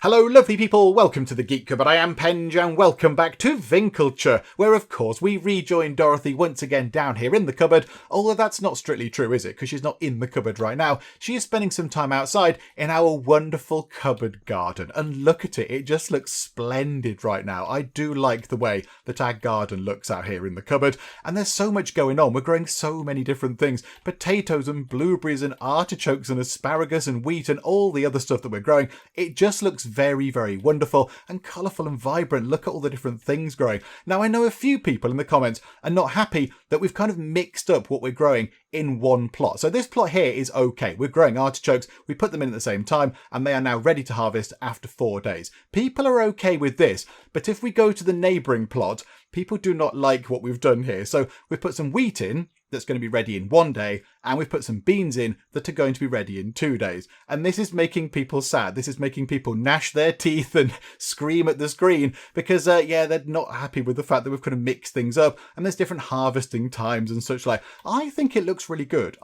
Hello lovely people, welcome to the Geek Cupboard. I am Penge and welcome back to Winkeltje, where of course we rejoin Dorothy once again down here in the cupboard, although that's not strictly true, is it? Because she's not in the cupboard right now. She is spending some time outside in our wonderful cupboard garden, and look at it, it just looks splendid right now. I do like the way that our garden looks out here in the cupboard, and there's so much going on. We're growing so many different things, potatoes and blueberries and artichokes and asparagus and wheat and all the other stuff that we're growing. It just looks very, very wonderful and colourful and vibrant. Look at all the different things growing. Now, I know a few people in the comments are not happy that we've kind of mixed up what we're growing in one plot. So this plot here is okay. We're growing artichokes, we put them in at the same time, and they are now ready to harvest after 4 days. People are okay with this, but if we go to the neighbouring plot, people do not like what we've done here. So we've put some wheat in that's going to be ready in 1 day, and we've put some beans in that are going to be ready in 2 days. And this is making people sad. This is making people gnash their teeth and scream at the screen because, they're not happy with the fact that we've kind of mixed things up and there's different harvesting times and such like. I think it looks really good.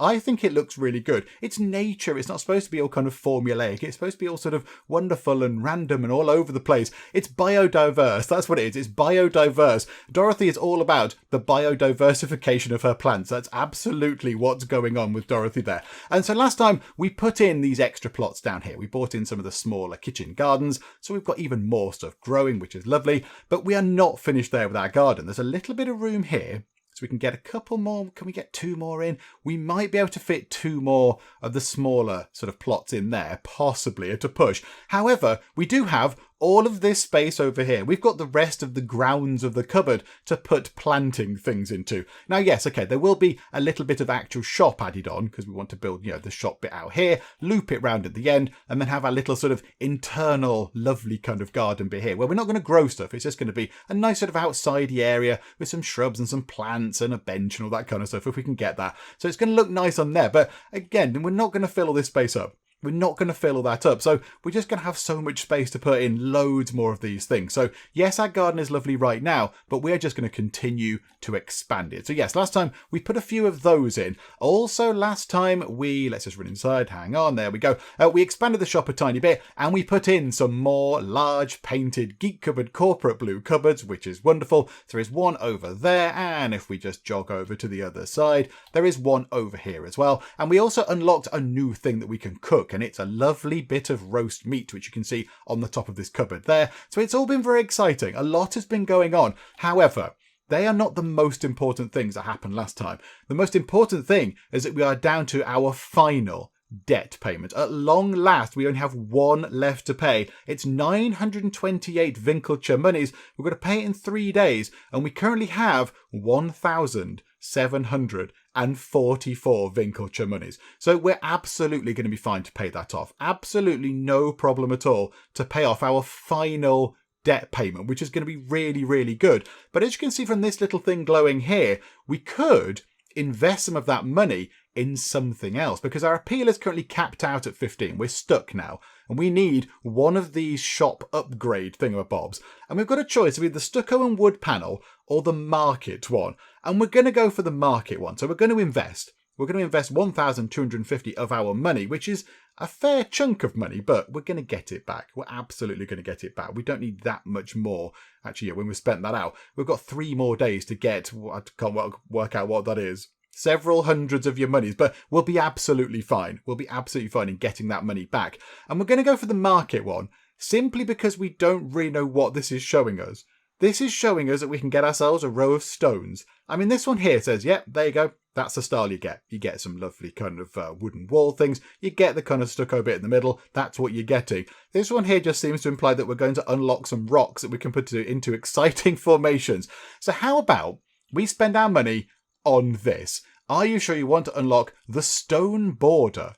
It's nature. It's not supposed to be all kind of formulaic. It's supposed to be all sort of wonderful and random and all over the place. It's biodiverse. That's what it is. It's biodiverse. Dorothy is all about the biodiversification of her plants. That's absolutely what's going on with Dorothy there. And so last time we put in these extra plots down here. We bought in some of the smaller kitchen gardens, so we've got even more stuff growing, which is lovely. But we are not finished there with our garden. There's a little bit of room here, so we can get a couple more. Can we get 2 more in? We might be able to fit 2 more of the smaller sort of plots in there, possibly at a push. However, we do have all of this space over here. We've got the rest of the grounds of the cupboard to put planting things into. Now, yes, okay, there will be a little bit of actual shop added on because we want to build, the shop bit out here, loop it round at the end, and then have our little sort of internal lovely kind of garden bit here where we're not going to grow stuff. It's just going to be a nice sort of outsidey area with some shrubs and some plants and a bench and all that kind of stuff if we can get that. So it's going to look nice on there. But again, we're not going to fill all this space up. We're not going to fill all that up. So we're just going to have so much space to put in loads more of these things. So yes, our garden is lovely right now, but we're just going to continue to expand it. So yes, last time we put a few of those in. Also last time let's just run inside. Hang on, there we go. We expanded the shop a tiny bit and we put in some more large painted Geek Cupboard corporate blue cupboards, which is wonderful. There is one over there. And if we just jog over to the other side, there is one over here as well. And we also unlocked a new thing that we can cook. And it's a lovely bit of roast meat, which you can see on the top of this cupboard there. So it's all been very exciting. A lot has been going on. However, they are not the most important things that happened last time. The most important thing is that we are down to our final debt payment. At long last, we only have one left to pay. It's 928 Winkeltje monies. We're going to pay it in 3 days, and we currently have 1,744 Winkeltje monies. So we're absolutely going to be fine to pay that off. Absolutely no problem at all to pay off our final debt payment, which is going to be really, really good. But as you can see from this little thing glowing here, we could invest some of that money in something else because our appeal is currently capped out at 15. We're stuck now and we need one of these shop upgrade thingamabobs. And we've got a choice of either the stucco and wood panel or the market one. And we're going to go for the market one. So we're going to invest. We're going to invest 1,250 of our money, which is a fair chunk of money, but we're going to get it back. We're absolutely going to get it back. We don't need that much more. Actually, when we've spent that out, we've got 3 more days to get, I can't work out what that is, several hundreds of your monies, but we'll be absolutely fine. We'll be absolutely fine in getting that money back. And we're going to go for the market one, simply because we don't really know what this is showing us. This is showing us that we can get ourselves a row of stones. I mean, this one here says, yep, there you go. That's the style you get. You get some lovely kind of wooden wall things. You get the kind of stucco bit in the middle. That's what you're getting. This one here just seems to imply that we're going to unlock some rocks that we can put into exciting formations. So how about we spend our money on this? Are you sure you want to unlock the stone border?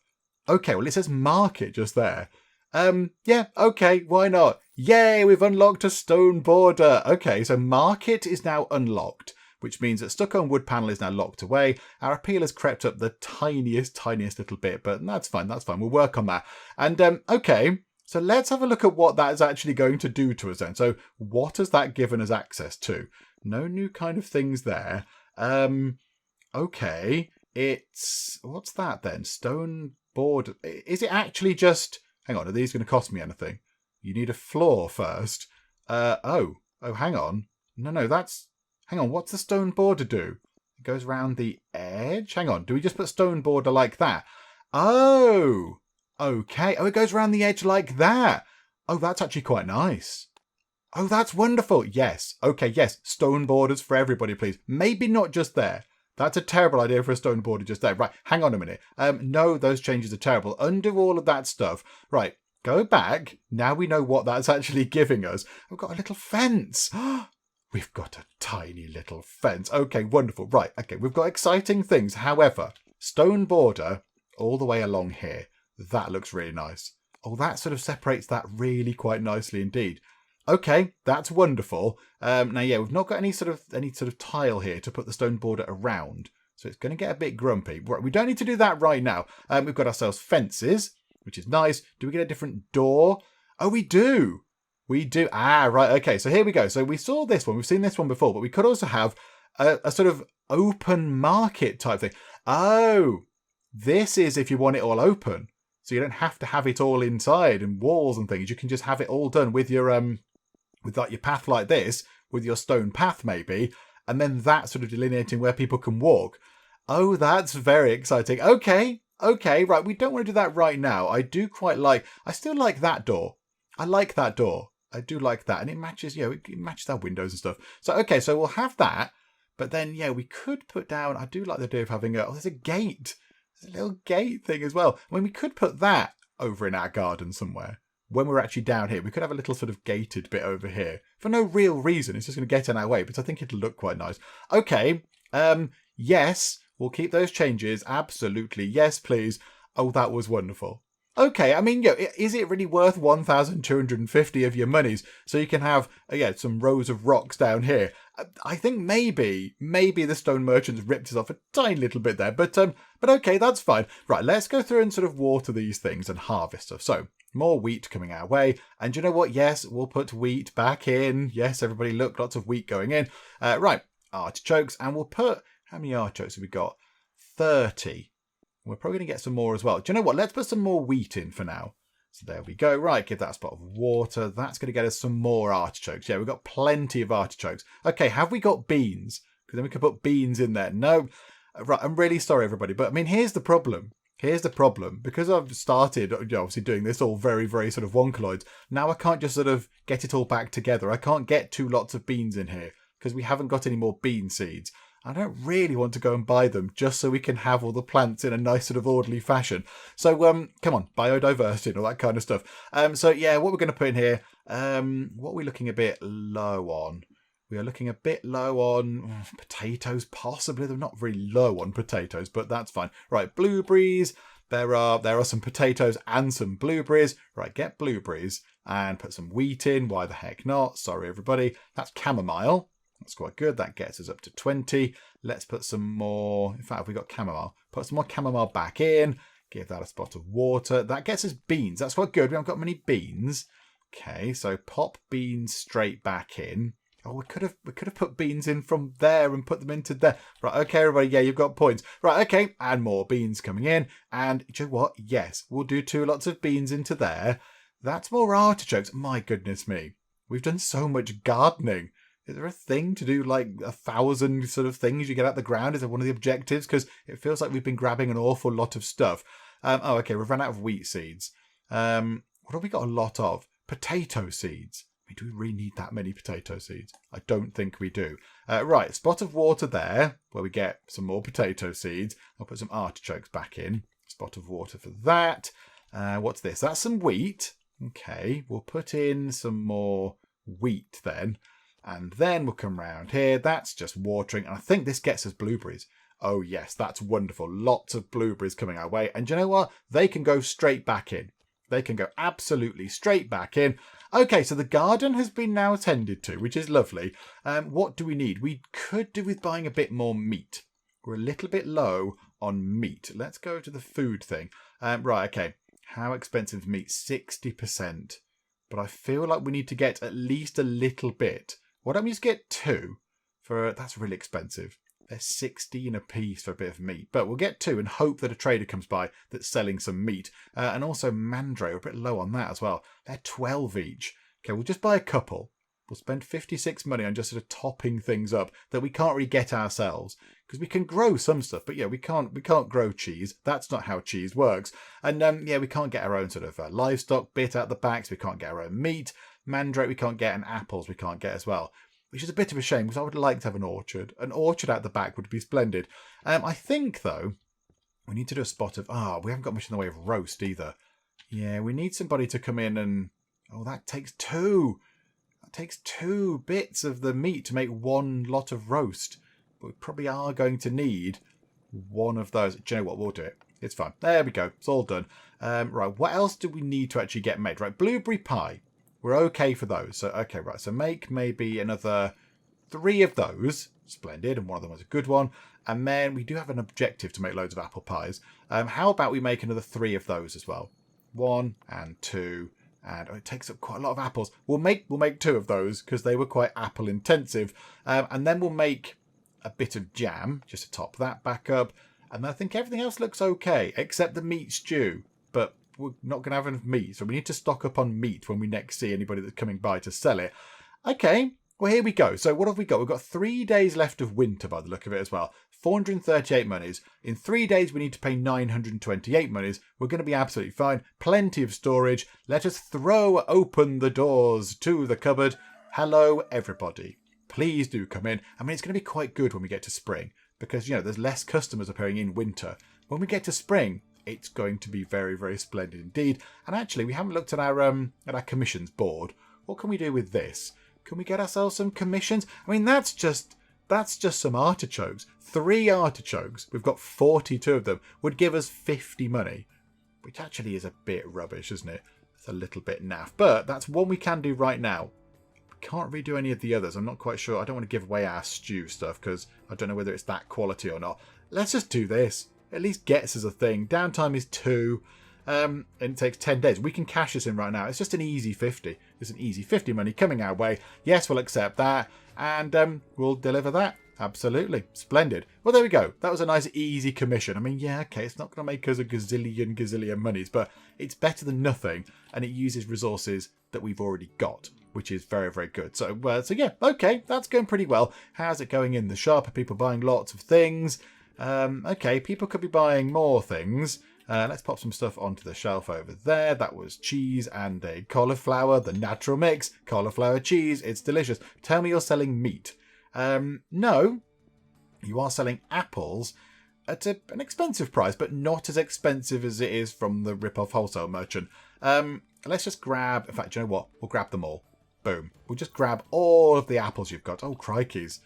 Okay, well, it says market just there. Yeah, okay, why not? Yay, we've unlocked a stone border. Okay, so market is now unlocked, which means that stucco and wood panel is now locked away. Our appeal has crept up the tiniest little bit, but that's fine. We'll work on that. And, okay, so let's have a look at what that is actually going to do to us then. So what has that given us access to? No new kind of things there. Okay, what's that then? Stone board. Is it actually just, hang on, are these going to cost me anything? You need a floor first. Oh, hang on. No, that's... Hang on, what's the stone border do? It goes round the edge? Hang on, do we just put stone border like that? Oh, okay. Oh, it goes around the edge like that. Oh, that's actually quite nice. Oh, that's wonderful. Yes. Okay, yes. Stone borders for everybody, please. Maybe not just there. That's a terrible idea for a stone border just there. Right, hang on a minute. No, those changes are terrible. Undo all of that stuff. Right, go back. Now we know what that's actually giving us. We've got a little fence. We've got a tiny little fence. Okay, wonderful. Right, okay, we've got exciting things. However, stone border all the way along here. That looks really nice. Oh, that sort of separates that really quite nicely indeed. Okay, that's wonderful. Now, yeah, we've not got any sort of tile here to put the stone border around. So it's going to get a bit grumpy. Right, we don't need to do that right now. We've got ourselves fences, which is nice. Do we get a different door? Oh, we do. We do. Ah, right. Okay, so here we go. So we saw this one. We've seen this one before, but we could also have a sort of open market type thing. Oh, this is if you want it all open. So you don't have to have it all inside and walls and things. You can just have it all done with your with like your path like this, with your stone path maybe, and then that sort of delineating where people can walk. Oh, that's very exciting. Okay, right. We don't want to do that right now. I still like that door. I like that door. I do like that. And it matches, it matches our windows and stuff. So, okay, so we'll have that. But then, yeah, we could put down, I do like the idea of having there's a gate. There's a little gate thing as well. I mean, we could put that over in our garden somewhere. When we're actually down here, we could have a little sort of gated bit over here for no real reason. It's just going to get in our way, but I think it'll look quite nice. Okay. Yes, we'll keep those changes. Absolutely. Yes, please. Oh, that was wonderful. Okay, I mean, is it really worth 1,250 of your monies so you can have, some rows of rocks down here? I think maybe the stone merchants ripped us off a tiny little bit there, but okay, that's fine. Right, let's go through and sort of water these things and harvest stuff. So, more wheat coming our way. And you know what? Yes, we'll put wheat back in. Yes, everybody, look, lots of wheat going in. Right, artichokes, and we'll put, how many artichokes have we got? 30. We're probably going to get some more as well. Do you know what? Let's put some more wheat in for now. So there we go. Right, give that a spot of water. That's going to get us some more artichokes. Yeah, we've got plenty of artichokes. Okay, have we got beans? Because then we can put beans in there. No. Right, I'm really sorry, everybody. But, I mean, here's the problem. Because I've started, obviously, doing this all very, very sort of wonkaloids, now I can't just sort of get it all back together. I can't get 2 lots of beans in here because we haven't got any more bean seeds. I don't really want to go and buy them just so we can have all the plants in a nice sort of orderly fashion. So, come on, biodiversity and all that kind of stuff. So, yeah, what we're going to put in here, what are we looking a bit low on? We are looking a bit low on potatoes, possibly. They're not really low on potatoes, but that's fine. Right, blueberries. There are some potatoes and some blueberries. Right, get blueberries and put some wheat in. Why the heck not? Sorry, everybody. That's chamomile. That's quite good. That gets us up to 20. Let's put some more. In fact, we got chamomile. Put some more chamomile back in. Give that a spot of water. That gets us beans. That's quite good. We haven't got many beans. Okay, so pop beans straight back in. Oh, we could have put beans in from there and put them into there. Right, okay, everybody. Yeah, you've got points. Right, okay, and more beans coming in. And do you know what? Yes, we'll do 2 lots of beans into there. That's more artichokes. My goodness me. We've done so much gardening. Is there a thing to do like 1,000 sort of things you get out the ground? Is that one of the objectives? Because it feels like we've been grabbing an awful lot of stuff. Okay, we've run out of wheat seeds. What have we got a lot of? Potato seeds. I mean, do we really need that many potato seeds? I don't think we do. Right, spot of water there, where we get some more potato seeds. I'll put some artichokes back in. Spot of water for that. What's this? That's some wheat. Okay, we'll put in some more wheat then. And then we'll come round here. That's just watering. And I think this gets us blueberries. Oh, yes, that's wonderful. Lots of blueberries coming our way. And you know what? They can go straight back in. They can go absolutely straight back in. Okay, so the garden has been now attended to, which is lovely. What do we need? We could do with buying a bit more meat. We're a little bit low on meat. Let's go to the food thing. Right, okay. How expensive is meat? 60%. But I feel like we need to get at least a little bit. Why don't we just get 2? That's really expensive. They're 16 a piece for a bit of meat. But we'll get 2 and hope that a trader comes by that's selling some meat. And also mandrake, we're a bit low on that as well. They're 12 each. Okay, we'll just buy a couple. We'll spend 56 money on just sort of topping things up that we can't really get ourselves. Because we can grow some stuff, but yeah, we can't grow cheese. That's not how cheese works. And yeah, we can't get our own sort of livestock bit out the back, so we can't get our own meat. Mandrake we can't get, and apples we can't get as well. Which is a bit of a shame, because I would like to have an orchard. An orchard out the back would be splendid. I think, though, we need to do a spot of... we haven't got much in the way of roast either. Yeah, we need somebody to come in and... Oh, that takes 2. That takes 2 bits of the meat to make 1 lot of roast. But we probably are going to need 1 of those. Do you know what? We'll do it. It's fine. There we go. It's all done. Right, what else do we need to actually get made? Right, blueberry pie. We're okay for those. So, okay, right. So make maybe another 3 of those. Splendid. And one of them was a good one. And then we do have an objective to make loads of apple pies. How about we make another 3 of those as well? 1 and 2. And it takes up quite a lot of apples. We'll make 2 of those because they were quite apple intensive. And then we'll make a bit of jam just to top that back up. And I think everything else looks okay, except the meat stew. But we're not going to have enough meat, so we need to stock up on meat when we next see anybody that's coming by to sell it. Okay, well, here we go. So what have we got? We've got 3 days left of winter by the look of it as well. 438 monies. In 3 days, we need to pay 928 monies. We're going to be absolutely fine. Plenty of storage. Let us throw open the doors to the cupboard. Hello, everybody. Please do come in. I mean, it's going to be quite good when we get to spring because, you know, there's less customers appearing in winter. When we get to spring, it's going to be very, very splendid indeed. And actually, we haven't looked at our commissions board. What can we do with this? Can we get ourselves some commissions? I mean, that's just some artichokes. 3 artichokes. We've got 42 of them. Would give us 50 money, which actually is a bit rubbish, isn't it? It's a little bit naff. But that's one we can do right now. We can't redo any of the others. I'm not quite sure. I don't want to give away our stew stuff because I don't know whether it's that quality or not. Let's just do this. At least gets us a thing. Downtime is 2. And it takes 10 days. We can cash this in right now. It's just an easy 50. It's an easy 50 money coming our way. Yes, we'll accept that. And we'll deliver that. Absolutely. Splendid. Well, there we go. That was a nice, easy commission. I mean, yeah, okay, it's not going to make us a gazillion monies, but it's better than nothing. And it uses resources that we've already got, which is very, very good. So yeah, okay, that's going pretty well. How's it going in the shop? Are people buying lots of things? Okay, people could be buying more things. Let's pop some stuff onto the shelf over there. That was cheese and a cauliflower, the natural mix. Cauliflower cheese, it's delicious. Tell me you're selling meat. No, you are selling apples at an expensive price, but not as expensive as it is from the rip-off wholesale merchant. Let's just grab, in fact, do you know what? We'll grab them all. Boom. We'll just grab all of the apples you've got. Oh, crikeys.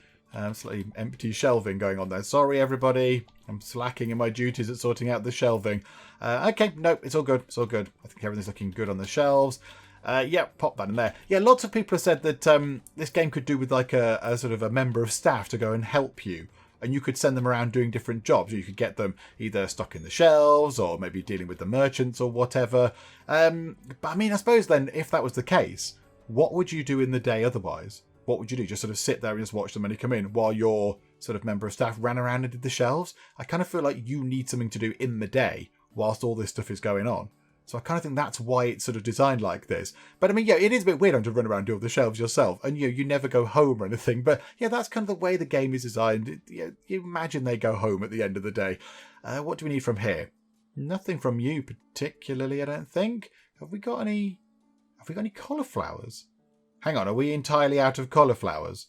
Slightly empty shelving going on there. Sorry, everybody. I'm slacking in my duties at sorting out the shelving. Okay, no, it's all good. It's all good. I think everything's looking good on the shelves. Yeah, pop that in there. Yeah, lots of people have said that this game could do with like a sort of a member of staff to go and help you. And you could send them around doing different jobs. You could get them either stocking the shelves or maybe dealing with the merchants or whatever. But I mean, I suppose then if that was the case, what would you do in the day otherwise? What would you do? Just sort of sit there and just watch the money come in while your sort of member of staff ran around and did the shelves? I kind of feel like you need something to do in the day whilst all this stuff is going on. So I kind of think that's why it's sort of designed like this. But I mean, yeah, it is a bit weird having to run around and do all the shelves yourself. And you never go home or anything. But yeah, that's kind of the way the game is designed. You imagine they go home at the end of the day. What do we need from here? Nothing from you particularly, I don't think. Have we got any cauliflowers? Hang on, are we entirely out of cauliflowers?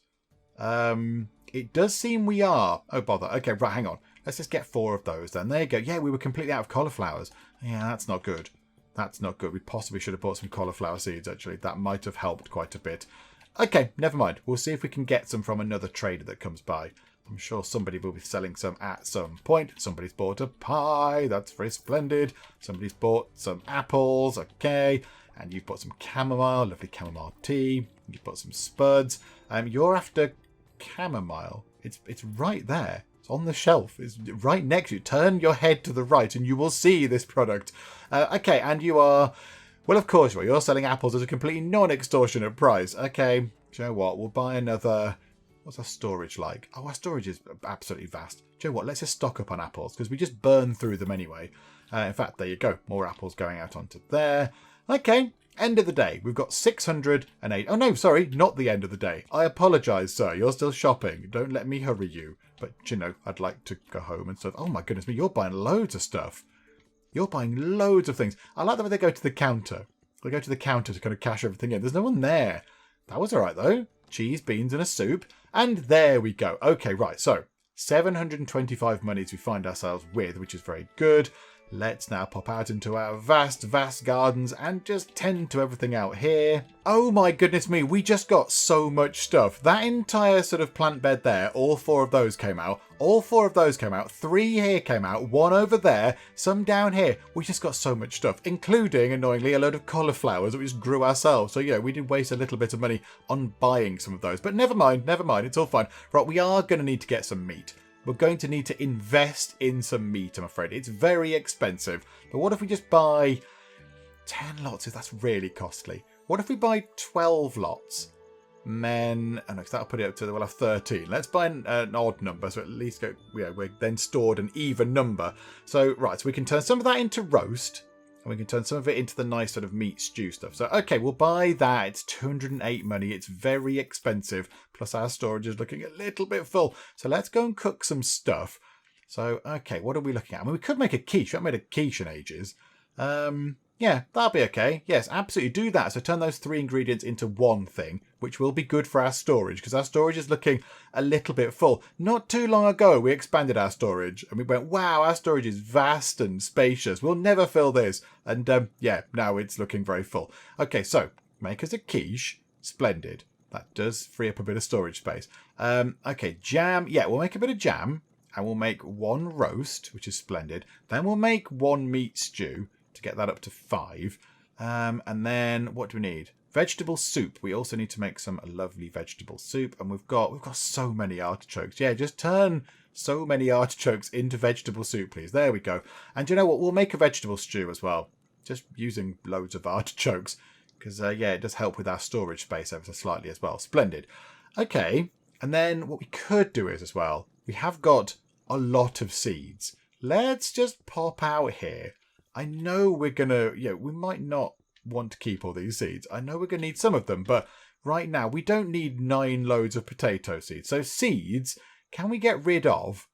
It does seem we are. Oh, bother. Okay, right, hang on. Let's just get 4 of those then. There you go. Yeah, we were completely out of cauliflowers. Yeah, that's not good. That's not good. We possibly should have bought some cauliflower seeds, actually. That might have helped quite a bit. Okay, never mind. We'll see if we can get some from another trader that comes by. I'm sure somebody will be selling some at some point. Somebody's bought a pie. That's very splendid. Somebody's bought some apples. Okay. And you've bought some chamomile, lovely chamomile tea. You've bought some spuds. You're after chamomile. It's right there. It's on the shelf. It's right next to you. Turn your head to the right and you will see this product. Okay, and you are... Well, of course you are. You're selling apples at a completely non-extortionate price. Okay, do you know what? We'll buy another What's our storage like? Oh, our storage is absolutely vast. Do you know what? Let's just stock up on apples because we just burn through them anyway. In fact, there you go. More apples going out onto there. Okay, end of the day. We've got 608. Oh, no, sorry, not the end of the day. I apologise, sir. You're still shopping. Don't let me hurry you. But, you know, I'd like to go home and stuff. Oh, my goodness me. You're buying loads of stuff. You're buying loads of things. I like the way they go to the counter. They go to the counter to kind of cash everything in. There's no one there. That was all right, though. Cheese, beans, and a soup. And there we go. Okay, right. So, 725 monies we find ourselves with, which is very good. Let's now pop out into our vast, vast gardens and just tend to everything out here. Oh my goodness me, we just got so much stuff. That entire sort of plant bed there, all 4 of those came out. All 4 of those came out. 3 here came out. 1 over there. Some down here. We just got so much stuff, including, annoyingly, a load of cauliflowers that we just grew ourselves. So, yeah, we did waste a little bit of money on buying some of those. But never mind. It's all fine. Right, we are going to need to get some meat. We're going to need to invest in some meat, I'm afraid. It's very expensive. But what if we just buy 10 lots? That's really costly. What if we buy 12 lots? Men, oh no, that'll put it up to, we'll have 13. Let's buy an odd number, so at least we're then stored an even number. So, right, so we can turn some of that into roast. And we can turn some of it into the nice sort of meat stew stuff. So, okay, we'll buy that. It's 208 money. It's very expensive. Plus our storage is looking a little bit full. So let's go and cook some stuff. So, okay, what are we looking at? I mean, we could make a quiche. We haven't made a quiche in ages. Yeah, that'll be okay. Yes, absolutely do that. So turn those 3 ingredients into one thing, which will be good for our storage, because our storage is looking a little bit full. Not too long ago, we expanded our storage and we went, wow, our storage is vast and spacious. We'll never fill this. And yeah, now it's looking very full. Okay, so make us a quiche. Splendid. That does free up a bit of storage space. Okay, jam. Yeah, we'll make a bit of jam and we'll make 1 roast, which is splendid. Then we'll make 1 meat stew to get that up to 5. And then what do we need? Vegetable soup. We also need to make some lovely vegetable soup. And we've got so many artichokes. Yeah, just turn so many artichokes into vegetable soup, please. There we go. And you know what? We'll make a vegetable stew as well. Just using loads of artichokes. Because, yeah, it does help with our storage space ever so slightly as well. Splendid. Okay. And then what we could do is as well, we have got a lot of seeds. Let's just pop out here. I know we're going to, we might not want to keep all these seeds. I know we're going to need some of them, but right now we don't need 9 loads of potato seeds. So seeds, can we get rid of,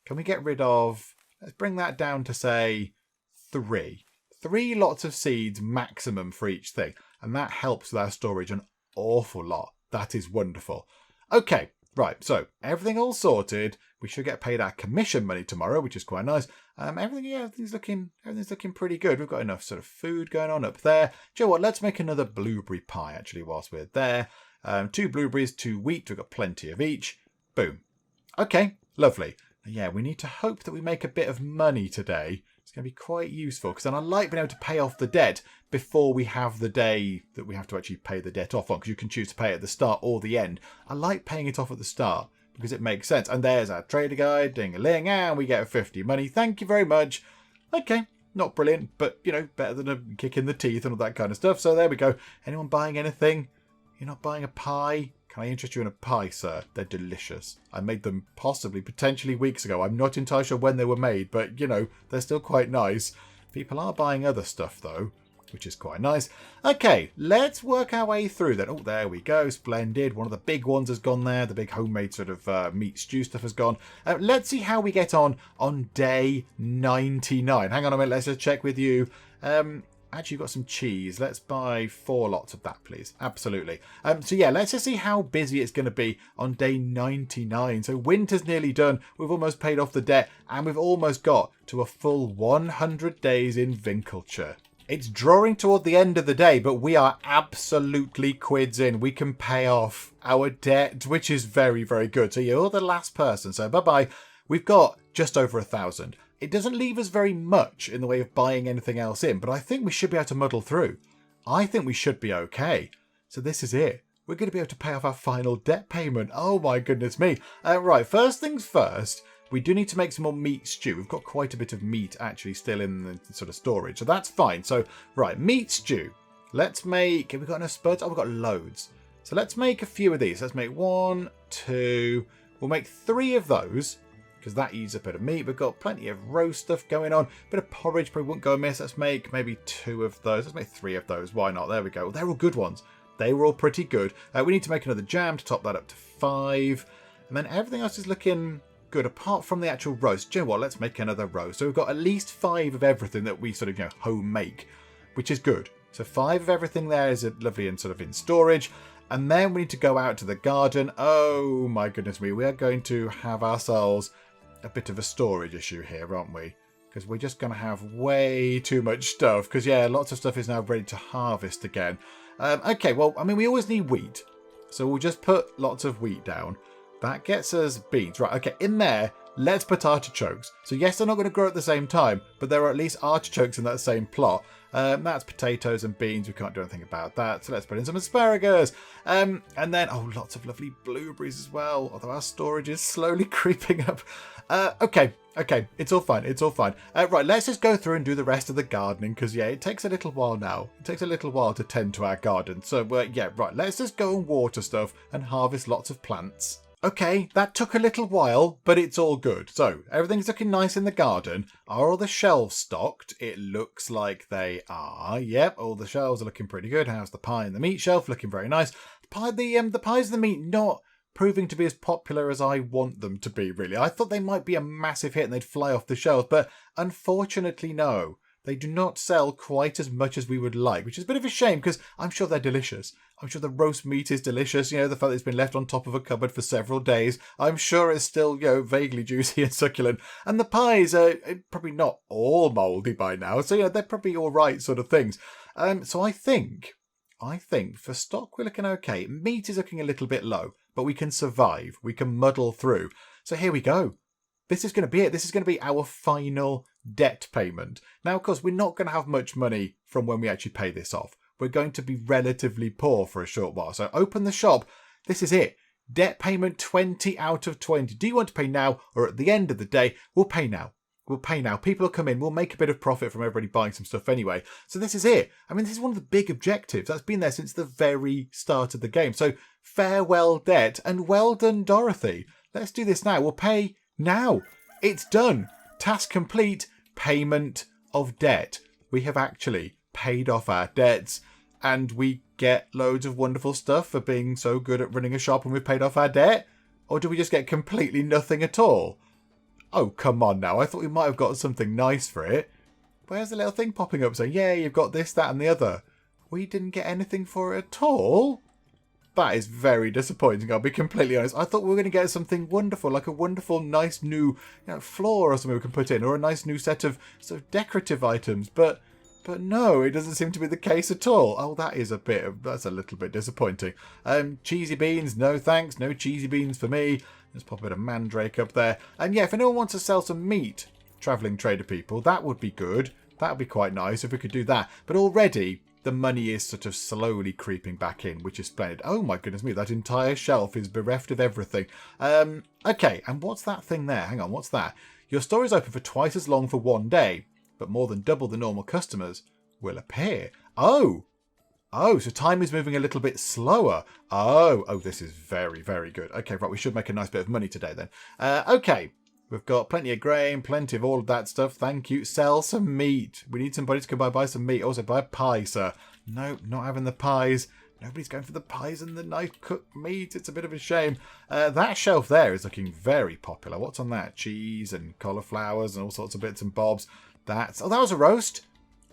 let's bring that down to say 3. 3 lots of seeds maximum for each thing. And that helps with our storage an awful lot. That is wonderful. Okay, right. So everything all sorted. We should get paid our commission money tomorrow, which is quite nice. Everything's looking pretty good. We've got enough sort of food going on up there. Do you know what? Let's make another blueberry pie, actually, whilst we're there. 2 blueberries, 2 wheat. We've got plenty of each. Boom. Okay, lovely. Yeah, we need to hope that we make a bit of money today. It's going to be quite useful, because then I like being able to pay off the debt before we have the day that we have to actually pay the debt off on, because you can choose to pay it at the start or the end. I like paying it off at the start, because it makes sense. And there's our trader guide, ding-a-ling, and we get 50 money. Thank you very much. Okay, not brilliant, but, better than a kick in the teeth and all that kind of stuff. So there we go. Anyone buying anything? You're not buying a pie? Can I interest you in a pie, sir? They're delicious. I made them potentially weeks ago. I'm not entirely sure when they were made, but, they're still quite nice. People are buying other stuff, though, which is quite nice. Okay, let's work our way through that. Oh, there we go. Splendid. One of the big ones has gone there. The big homemade sort of meat stew stuff has gone. Let's see how we get on day 99. Hang on a minute. Let's just check with you. Actually, you've got some cheese. Let's buy 4 lots of that, please. Absolutely. So, yeah, let's just see how busy it's going to be on day 99. So, winter's nearly done. We've almost paid off the debt. And we've almost got to a full 100 days in Winkeltje. It's drawing toward the end of the day, but we are absolutely quids in. We can pay off our debt, which is very, very good. So, you're the last person. So, bye-bye. We've got just over 1,000. It doesn't leave us very much in the way of buying anything else in, but I think we should be able to muddle through. I think we should be okay. So this is it. We're going to be able to pay off our final debt payment. Oh my goodness me. Right, first things first, we do need to make some more meat stew. We've got quite a bit of meat actually still in the sort of storage, so that's fine. So, right, meat stew. Let's make... Have we got enough spuds? Oh, we've got loads. So let's make a few of these. Let's make 1, 2. We'll make 3 of those, because that eats a bit of meat. We've got plenty of roast stuff going on. Bit of porridge probably wouldn't go amiss. Let's make maybe 2 of those. Let's make 3 of those. Why not? There we go. Well, they're all good ones. They were all pretty good. We need to make another jam to top that up to 5. And then everything else is looking good, apart from the actual roast. Do you know what? Let's make another roast. So we've got at least 5 of everything that we sort of, home make, which is good. So 5 of everything there is lovely and sort of in storage. And then we need to go out to the garden. Oh my goodness me. We are going to have ourselves a bit of a storage issue here, aren't we? Because we're just going to have way too much stuff. Because, yeah, lots of stuff is now ready to harvest again. Okay, well, I mean, we always need wheat. So we'll just put lots of wheat down. That gets us beans. Right, okay, in there, let's put artichokes. So, yes, they're not going to grow at the same time, but there are at least artichokes in that same plot. That's potatoes and beans. We can't do anything about that. So let's put in some asparagus. And then, oh, lots of lovely blueberries as well. Although our storage is slowly creeping up. Okay. It's all fine. It's all fine. Right, let's just go through and do the rest of the gardening. Because, yeah, it takes a little while now. It takes a little while to tend to our garden. So, yeah, right. Let's just go and water stuff and harvest lots of plants. Okay, that took a little while, but it's all good. So, everything's looking nice in the garden. Are all the shelves stocked? It looks like they are. Yep, all the shelves are looking pretty good. How's the pie and the meat shelf? Looking very nice. The pies and the meat not proving to be as popular as I want them to be, really. I thought they might be a massive hit and they'd fly off the shelves, but unfortunately, no. They do not sell quite as much as we would like, which is a bit of a shame because I'm sure they're delicious. I'm sure the roast meat is delicious. The fact that it's been left on top of a cupboard for several days. I'm sure it's still, vaguely juicy and succulent. And the pies are probably not all mouldy by now. So, they're probably all right sort of things. So I think for stock, we're looking okay. Meat is looking a little bit low, but we can survive. We can muddle through. So here we go. This is going to be it. This is going to be our final debt payment. Now, of course, we're not going to have much money from when we actually pay this off. We're going to be relatively poor for a short while. So open the shop. This is it. Debt payment 20 out of 20. Do you want to pay now or at the end of the day? We'll pay now. We'll pay now. People will come in. We'll make a bit of profit from everybody buying some stuff anyway. So this is it. I mean, this is one of the big objectives. That's been there since the very start of the game. So farewell debt and well done, Dorothy. Let's do this now. We'll pay now. It's done. Task complete. Payment of debt. We have actually paid off our debts and we get loads of wonderful stuff for being so good at running a shop and we've paid off our debt? Or do we just get completely nothing at all? Oh, come on now. I thought we might have got something nice for it. Where's the little thing popping up saying, yeah, you've got this, that and the other? We didn't get anything for it at all? That is very disappointing, I'll be completely honest. I thought we were going to get something wonderful, like a wonderful, nice new floor or something we can put in, or a nice new set of sort of decorative items, but no, it doesn't seem to be the case at all. Oh, that's a little bit disappointing. Cheesy beans, no thanks, no cheesy beans for me. Let's pop a bit of mandrake up there. And yeah, if anyone wants to sell some meat, travelling trader people, that would be good. That would be quite nice if we could do that. But already, the money is sort of slowly creeping back in, which is splendid. Oh my goodness me, that entire shelf is bereft of everything. Okay, and what's that thing there? Hang on, what's that? Your store is open for twice as long for one day, but more than double the normal customers will appear. Oh, so time is moving a little bit slower. Oh, this is very, very good. Okay, right, we should make a nice bit of money today then. Okay, we've got plenty of grain, plenty of all of that stuff. Thank you. Sell some meat. We need somebody to come by and buy some meat. Also, buy a pie, sir. No, not having the pies. Nobody's going for the pies and the nice cooked meat. It's a bit of a shame. That shelf there is looking very popular. What's on that? Cheese and cauliflowers and all sorts of bits and bobs. That was a roast.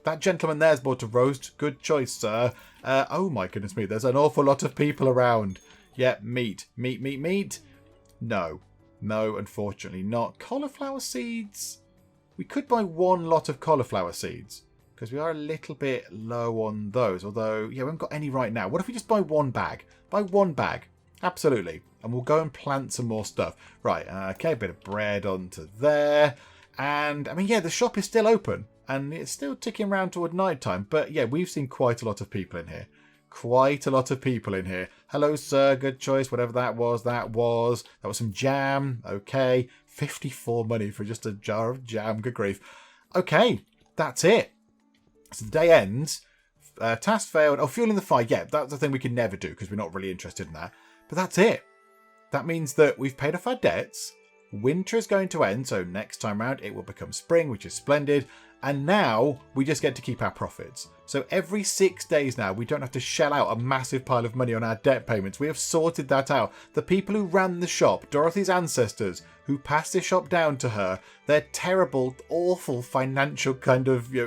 That gentleman there's bought a roast. Good choice, sir. Oh my goodness me. There's an awful lot of people around. Yeah, meat. Meat. No, unfortunately not. Cauliflower seeds. We could buy one lot of cauliflower seeds because we are a little bit low on those. Although, yeah, we haven't got any right now. What if we just buy one bag? Buy one bag. Absolutely. And we'll go and plant some more stuff. Right, okay, a bit of bread onto there. And, I mean, yeah, the shop is still open. And it's still ticking around toward night time. But, yeah, we've seen quite a lot of people in here. Quite a lot of people in here. Hello, sir. Good choice. Whatever that was. That was some jam. Okay. 54 money for just a jar of jam. Good grief. Okay. That's it. So the day ends. Task failed. Oh, fueling the fire. Yeah, that's the thing we can never do because we're not really interested in that. But that's it. That means that we've paid off our debts. Winter is going to end, so next time round it will become spring, which is splendid. And now we just get to keep our profits. So every 6 days now, we don't have to shell out a massive pile of money on our debt payments. We have sorted that out. The people who ran the shop, Dorothy's ancestors, who passed this shop down to her, their terrible, awful financial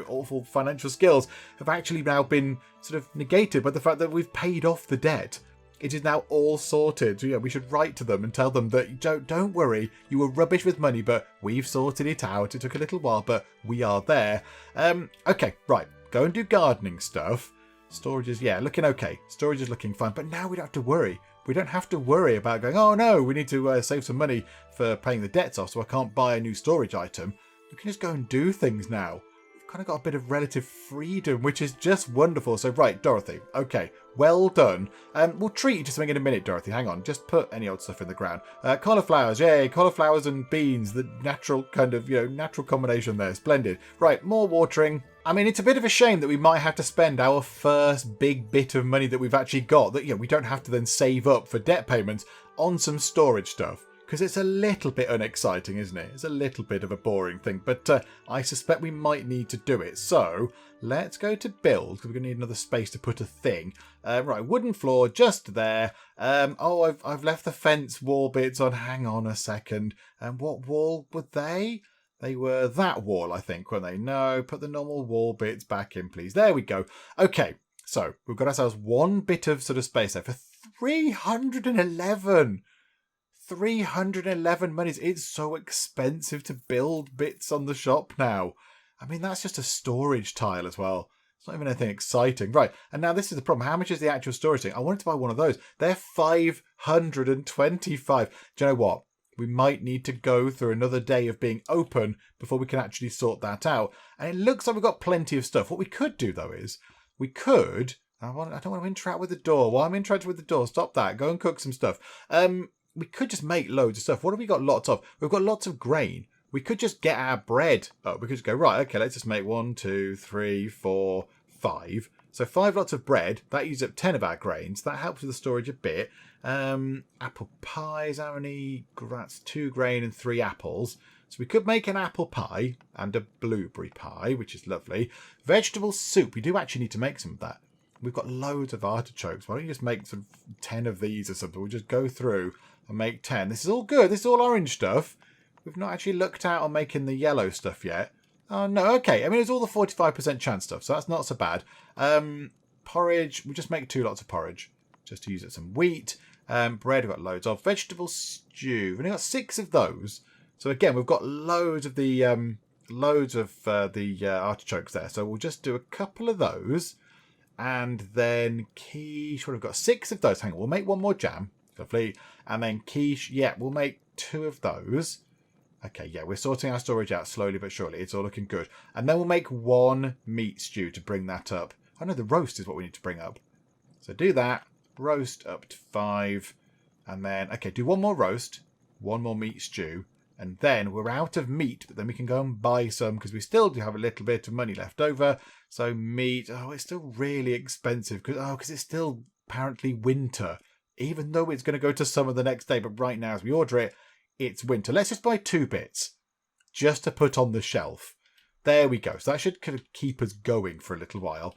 awful financial skills have actually now been sort of negated by the fact that we've paid off the debt. It is now all sorted. So, yeah, we should write to them and tell them that don't worry, you were rubbish with money, but we've sorted it out. It took a little while, but we are there. Okay, right. Go and do gardening stuff. Storage is, looking okay. Storage is looking fine, but now we don't have to worry. We don't have to worry about going, oh no, we need to save some money for paying the debts off, so I can't buy a new storage item. We can just go and do things now. Kind of got a bit of relative freedom, which is just wonderful. So, right, Dorothy. Okay, well done. We'll treat you to something in a minute, Dorothy. Hang on, just put any old stuff in the ground. Cauliflowers, yay, cauliflowers and beans. The natural kind of, natural combination there. Splendid. Right, more watering. I mean, it's a bit of a shame that we might have to spend our first big bit of money that we've actually got, that, we don't have to then save up for debt payments on some storage stuff. Because it's a little bit unexciting, isn't it? It's a little bit of a boring thing, but I suspect we might need to do it. So let's go to build, because we're going to need another space to put a thing. Right, wooden floor just there. I've left the fence wall bits on. Hang on a second. And what wall were they? They were that wall, I think, weren't they? No, put the normal wall bits back in, please. There we go. Okay, so we've got ourselves one bit of sort of space there for 311. 311 monies. It's so expensive to build bits on the shop now. I mean, that's just a storage tile as well. It's not even anything exciting. Right, and now this is the problem. How much is the actual storage thing? I wanted to buy one of those. They're 525. Do you know what? We might need to go through another day of being open before we can actually sort that out. And it looks like we've got plenty of stuff. What we could do, though, is we could... I don't want to interact with the door. While I'm interacting with the door, stop that. Go and cook some stuff. We could just make loads of stuff. What have we got lots of? We've got lots of grain. We could just get our bread. Oh, we could just go, right, okay, let's just make 1, 2, 3, 4, 5. So 5 lots of bread. That uses up 10 of our grains. That helps with the storage a bit. Apple pies, how many? That's 2 grain and 3 apples. So we could make an apple pie and a blueberry pie, which is lovely. Vegetable soup. We do actually need to make some of that. We've got loads of artichokes. Why don't you just make sort of 10 of these or something? We'll just go through and make 10. This is all good. This is all orange stuff. We've not actually looked out on making the yellow stuff yet. Oh, no. Okay. I mean, it's all the 45% chance stuff, so that's not so bad. Porridge. We'll just make 2 lots of porridge just to use it. Some wheat. Bread we've got loads of. Vegetable stew. We've only got 6 of those. So, again, we've got loads of the artichokes there. So, we'll just do a couple of those. And then quiche. We've got 6 of those. Hang on. We'll make 1 more jam. Lovely. And then quiche, we'll make 2 of those. Okay, we're sorting our storage out slowly but surely. It's all looking good. And then we'll make 1 meat stew to bring that up. Oh no, the roast is what we need to bring up. So do that. Roast up to 5. And then, okay, do 1 more roast. 1 more meat stew. And then we're out of meat, but then we can go and buy some because we still do have a little bit of money left over. So meat, it's still really expensive because it's still apparently winter. Even though it's going to go to summer the next day, but right now as we order it, it's winter. Let's just buy 2 bits just to put on the shelf. There we go. So that should kind of keep us going for a little while.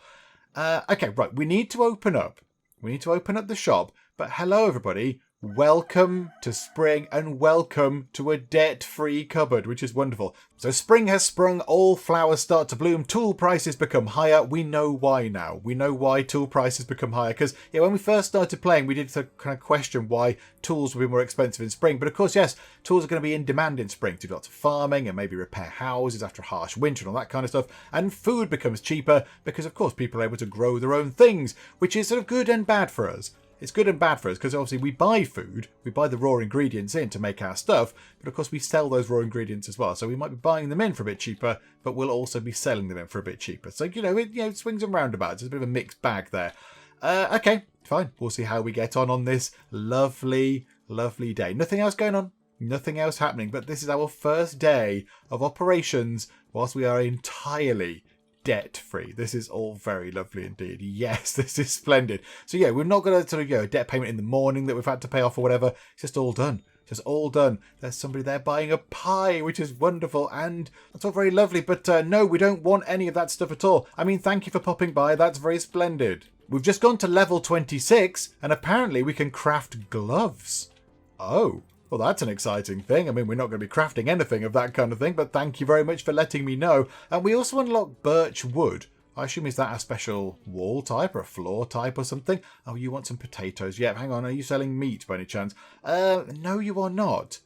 Okay, right. We need to open up. We need to open up the shop. But hello, everybody. Welcome to spring and welcome to a debt-free cupboard, which is wonderful. So spring has sprung, all flowers start to bloom, tool prices become higher. We know why now. We know why tool prices become higher because when we first started playing, we did kind of question why tools would be more expensive in spring. But of course, yes, tools are going to be in demand in spring to do lots of farming and maybe repair houses after a harsh winter and all that kind of stuff. And food becomes cheaper because, of course, people are able to grow their own things, which is sort of good and bad for us. It's good and bad for us because obviously we buy food, we buy the raw ingredients in to make our stuff, but of course we sell those raw ingredients as well. So we might be buying them in for a bit cheaper, but we'll also be selling them in for a bit cheaper. So, it swings and roundabouts. It's a bit of a mixed bag there. Okay, fine. We'll see how we get on this lovely, lovely day. Nothing else going on. Nothing else happening, but this is our first day of operations whilst we are entirely debt-free. This is all very lovely indeed. Yes, this is splendid. So yeah, we're not going to sort of, a debt payment in the morning that we've had to pay off or whatever. It's just all done. Just all done. There's somebody there buying a pie, which is wonderful, and that's all very lovely. But no, we don't want any of that stuff at all. I mean, thank you for popping by. That's very splendid. We've just gone to level 26, and apparently we can craft gloves. Oh, well, that's an exciting thing. I mean, we're not going to be crafting anything of that kind of thing, but thank you very much for letting me know. And we also unlock birch wood. I assume, is that a special wall type or a floor type or something? Oh, you want some potatoes. Yeah, hang on. Are you selling meat by any chance? No, you are not.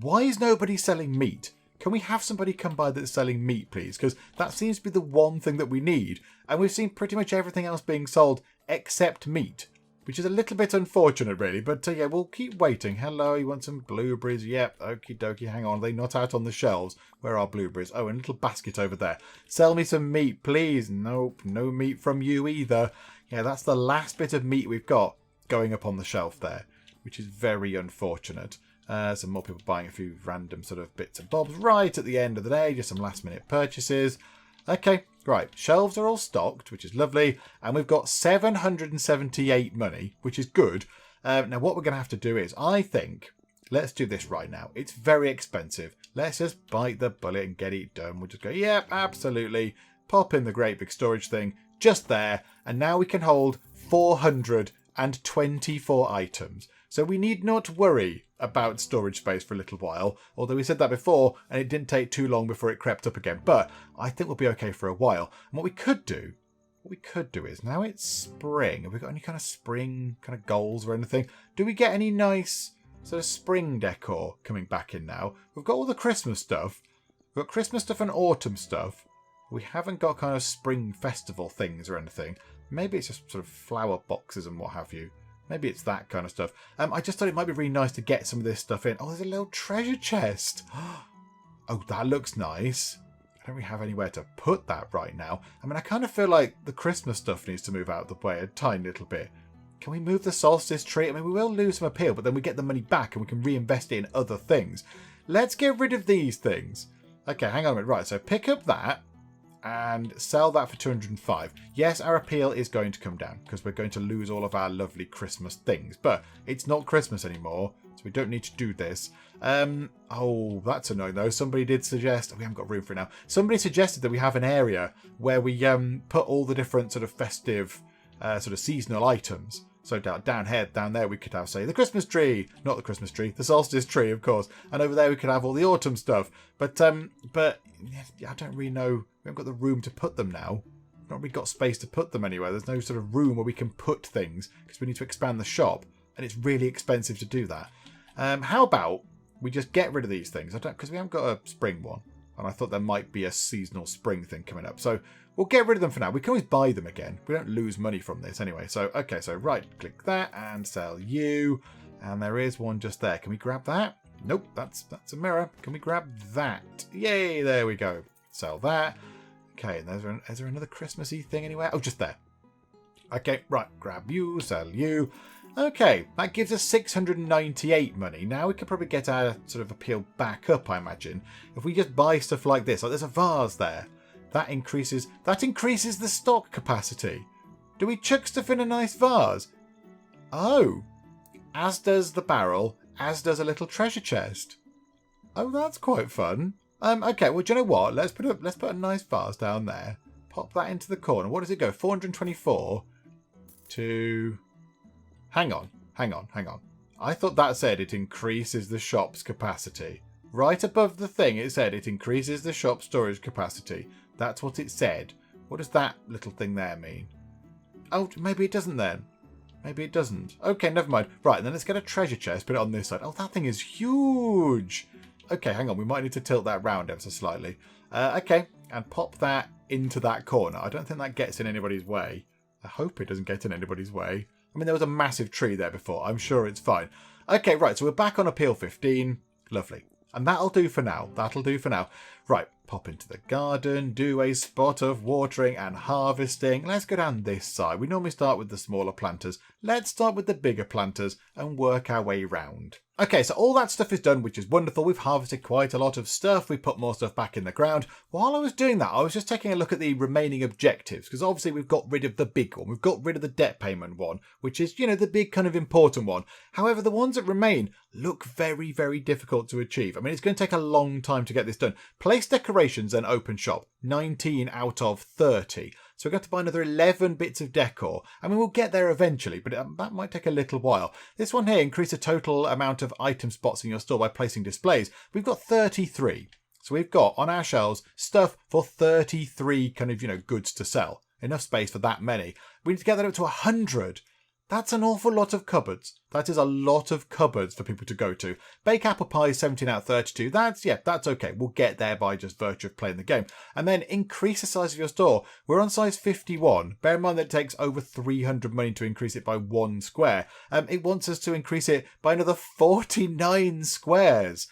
Why is nobody selling meat? Can we have somebody come by that's selling meat, please? Because that seems to be the one thing that we need. And we've seen pretty much everything else being sold except meat, which is a little bit unfortunate, really. But yeah, we'll keep waiting. Hello, you want some blueberries? Yep, okie dokie, hang on. Are they not out on the shelves? Where are blueberries? Oh, in a little basket over there. Sell me some meat, please. Nope, no meat from you either. Yeah, that's the last bit of meat we've got going up on the shelf there, which is very unfortunate. Some more people buying a few random sort of bits and bobs right at the end of the day. Just some last minute purchases. Okay, right. Shelves are all stocked, which is lovely. And we've got 778 money, which is good. Now, what we're going to have to do is, I think, let's do this right now. It's very expensive. Let's just bite the bullet and get it done. We'll just go, yep, absolutely. Pop in the great big storage thing just there. And now we can hold 424 items. So we need not worry about storage space for a little while, although we said that before and it didn't take too long before it crept up again. But I think we'll be okay for a while. And what we could do is, now it's spring. Have we got any kind of spring kind of goals or anything? Do we get any nice sort of spring decor coming back in now? We've got all the Christmas stuff. We've got Christmas stuff and autumn stuff. We haven't got kind of spring festival things or anything. Maybe it's just sort of flower boxes and what have you. Maybe it's that kind of stuff. I just thought it might be really nice to get some of this stuff in. Oh, there's a little treasure chest. Oh, that looks nice. I don't really have anywhere to put that right now. I mean, I kind of feel like the Christmas stuff needs to move out of the way a tiny little bit. Can we move the solstice tree? I mean, we will lose some appeal, but then we get the money back and we can reinvest it in other things. Let's get rid of these things. Okay, hang on a minute. Right, so pick up that and sell that for 205. Yes, our appeal is going to come down because we're going to lose all of our lovely Christmas things. But it's not Christmas anymore, so we don't need to do this. Oh, that's annoying though. Somebody did suggest, we haven't got room for it now. Somebody suggested that we have an area where we put all the different sort of festive, sort of seasonal items. So down there we could have, say, the Christmas tree, not the Christmas tree, the solstice tree, of course. And over there we could have all the autumn stuff. But I don't really know. We haven't got the room to put them now. We've not really got space to put them anywhere. There's no sort of room where we can put things because we need to expand the shop, and it's really expensive to do that. How about we just get rid of these things? Because we haven't got a spring one, and I thought there might be a seasonal spring thing coming up. So we'll get rid of them for now. We can always buy them again. We don't lose money from this anyway. So okay, so right click that and sell you, and there is one just there. Can we grab that? Nope, that's a mirror. Can we grab that? Yay! There we go. Sell that. Okay, and is there another Christmassy thing anywhere? Oh, just there. Okay, right. Grab you, sell you. Okay, that gives us 698 money. Now we could probably get our sort of appeal back up, I imagine, if we just buy stuff like this. Like there's a vase there. That increases the stock capacity. Do we chuck stuff in a nice vase? Oh, as does the barrel, as does a little treasure chest. Oh, that's quite fun. Okay, well, do you know what? Let's put a nice vase down there. Pop that into the corner. What does it go? 424 to... Hang on. I thought that said it increases the shop's capacity. Right above the thing, it said it increases the shop's storage capacity. That's what it said. What does that little thing there mean? Oh, maybe it doesn't then. Maybe it doesn't. Okay, never mind. Right, then let's get a treasure chest, put it on this side. Oh, that thing is huge. Okay, hang on. We might need to tilt that round ever so slightly. Okay, and pop that into that corner. I don't think that gets in anybody's way. I hope it doesn't get in anybody's way. I mean, there was a massive tree there before. I'm sure it's fine. Okay, right. So we're back on appeal 15. Lovely. And that'll do for now. Right. Pop into the garden, do a spot of watering and harvesting. Let's go down this side. We normally start with the smaller planters. Let's start with the bigger planters and work our way round. Okay, so all that stuff is done, which is wonderful. We've harvested quite a lot of stuff. We put more stuff back in the ground. While I was doing that, I was just taking a look at the remaining objectives, because obviously we've got rid of the big one. We've got rid of the debt payment one, which is, you know, the big kind of important one. However, the ones that remain look very, very difficult to achieve. I mean, it's going to take a long time to get this done. Place decorations and open shop, 19 out of 30. So we're going to buy another 11 bits of decor. I mean, we'll get there eventually, but that might take a little while. This one here, increase the total amount of item spots in your store by placing displays. We've got 33. So we've got on our shelves stuff for 33 kind of, you know, goods to sell. Enough space for that many. We need to get that up to 100. That's an awful lot of cupboards. That is a lot of cupboards for people to go to. Bake apple pie is 17 out of 32. That's okay. We'll get there by just virtue of playing the game. And then increase the size of your store. We're on size 51. Bear in mind that it takes over 300 money to increase it by 1 square. It wants us to increase it by another 49 squares.